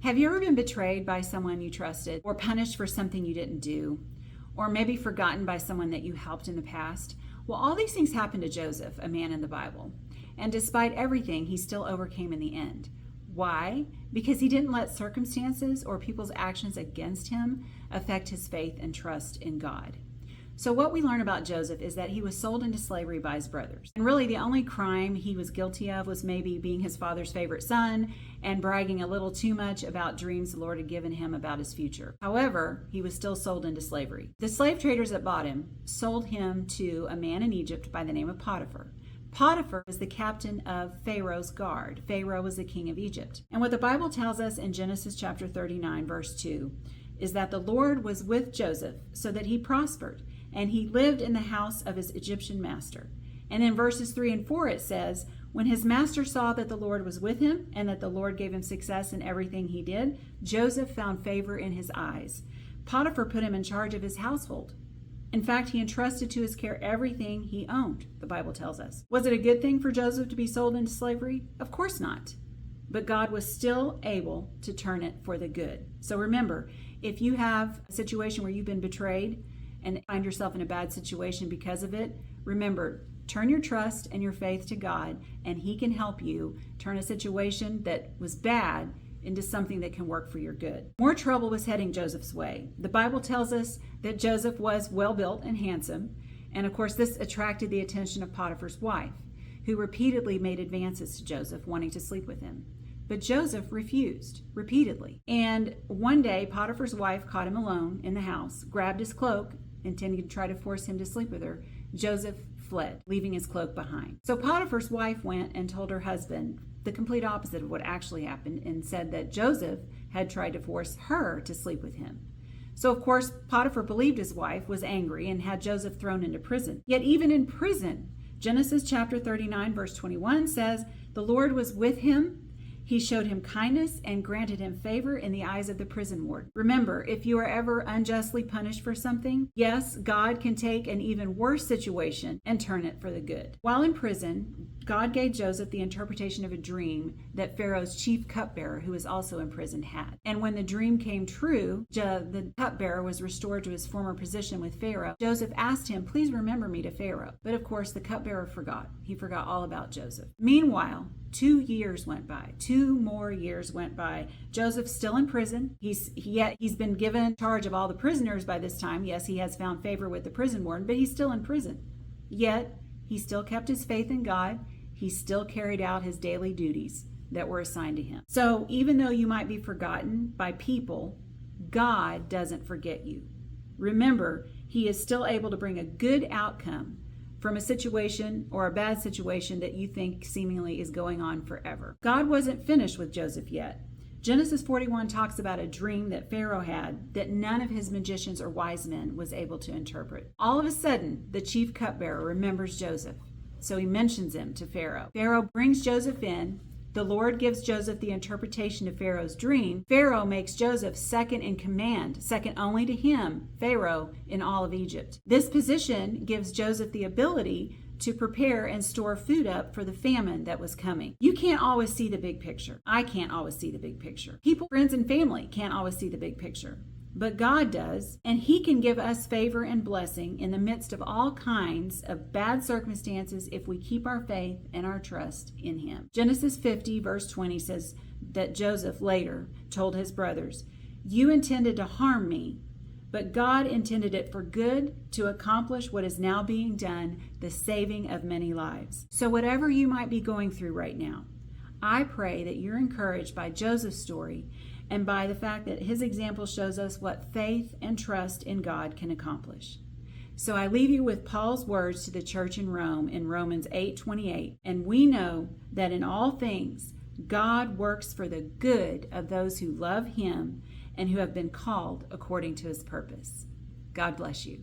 Have you ever been betrayed by someone you trusted, or punished for something you didn't do, or maybe forgotten by someone that you helped in the past? Well, all these things happened to Joseph, a man in the Bible. And despite everything, he still overcame in the end. Why? Because he didn't let circumstances or people's actions against him affect his faith and trust in God. So what we learn about Joseph is that he was sold into slavery by his brothers. And really the only crime he was guilty of was maybe being his father's favorite son and bragging a little too much about dreams the Lord had given him about his future. However, he was still sold into slavery. The slave traders that bought him sold him to a man in Egypt by the name of Potiphar. Potiphar was the captain of Pharaoh's guard. Pharaoh was the king of Egypt. And what the Bible tells us in Genesis chapter 39, verse 2, is that the Lord was with Joseph so that he prospered, and he lived in the house of his Egyptian master. And in verses 3 and 4 it says, when his master saw that the Lord was with him and that the Lord gave him success in everything he did, Joseph found favor in his eyes. Potiphar put him in charge of his household. In fact, he entrusted to his care everything he owned, the Bible tells us. Was it a good thing for Joseph to be sold into slavery? Of course not. But God was still able to turn it for the good. So remember, if you have a situation where you've been betrayed and find yourself in a bad situation because of it, remember, turn your trust and your faith to God, and He can help you turn a situation that was bad into something that can work for your good. More trouble was heading Joseph's way. The Bible tells us that Joseph was well-built and handsome, and of course this attracted the attention of Potiphar's wife, who repeatedly made advances to Joseph, wanting to sleep with him. But Joseph refused repeatedly. And one day, Potiphar's wife caught him alone in the house, grabbed his cloak, intending to try to force him to sleep with her. Joseph fled, leaving his cloak behind. So Potiphar's wife went and told her husband the complete opposite of what actually happened, and said that Joseph had tried to force her to sleep with him. So of course, Potiphar believed his wife, was angry, and had Joseph thrown into prison. Yet even in prison, Genesis chapter 39 verse 21 says, the Lord was with him. He showed him kindness and granted him favor in the eyes of the prison warden. Remember, if you are ever unjustly punished for something, yes, God can take an even worse situation and turn it for the good. While in prison, God gave Joseph the interpretation of a dream that Pharaoh's chief cupbearer, who was also imprisoned, had. And when the dream came true, the cupbearer was restored to his former position with Pharaoh. Joseph asked him, please remember me to Pharaoh. But of course, the cupbearer forgot. He forgot all about Joseph. Meanwhile, 2 years went by. 2 more years went by. Joseph's still in prison. He's been given charge of all the prisoners by this time. Yes, he has found favor with the prison warden, but he's still in prison. Yet, he still kept his faith in God. He still carried out his daily duties that were assigned to him. So even though you might be forgotten by people, God doesn't forget you. Remember, He is still able to bring a good outcome from a situation or a bad situation that you think seemingly is going on forever. God wasn't finished with Joseph yet. Genesis 41 talks about a dream that Pharaoh had that none of his magicians or wise men was able to interpret. All of a sudden, the chief cupbearer remembers Joseph, so he mentions him to Pharaoh. Pharaoh brings Joseph in. The Lord gives Joseph the interpretation of Pharaoh's dream. Pharaoh makes Joseph second in command, second only to him, Pharaoh, in all of Egypt. This position gives Joseph the ability to prepare and store food up for the famine that was coming. You can't always see the big picture. I can't always see the big picture. People, friends, and family can't always see the big picture. But God does, and He can give us favor and blessing in the midst of all kinds of bad circumstances if we keep our faith and our trust in Him. Genesis 50 verse 20 says that Joseph later told his brothers, you intended to harm me, but God intended it for good to accomplish what is now being done, the saving of many lives. So whatever you might be going through right now, I pray that you're encouraged by Joseph's story and by the fact that his example shows us what faith and trust in God can accomplish. So I leave you with Paul's words to the church in Rome in Romans 8:28. And we know that in all things God works for the good of those who love Him and who have been called according to His purpose. God bless you.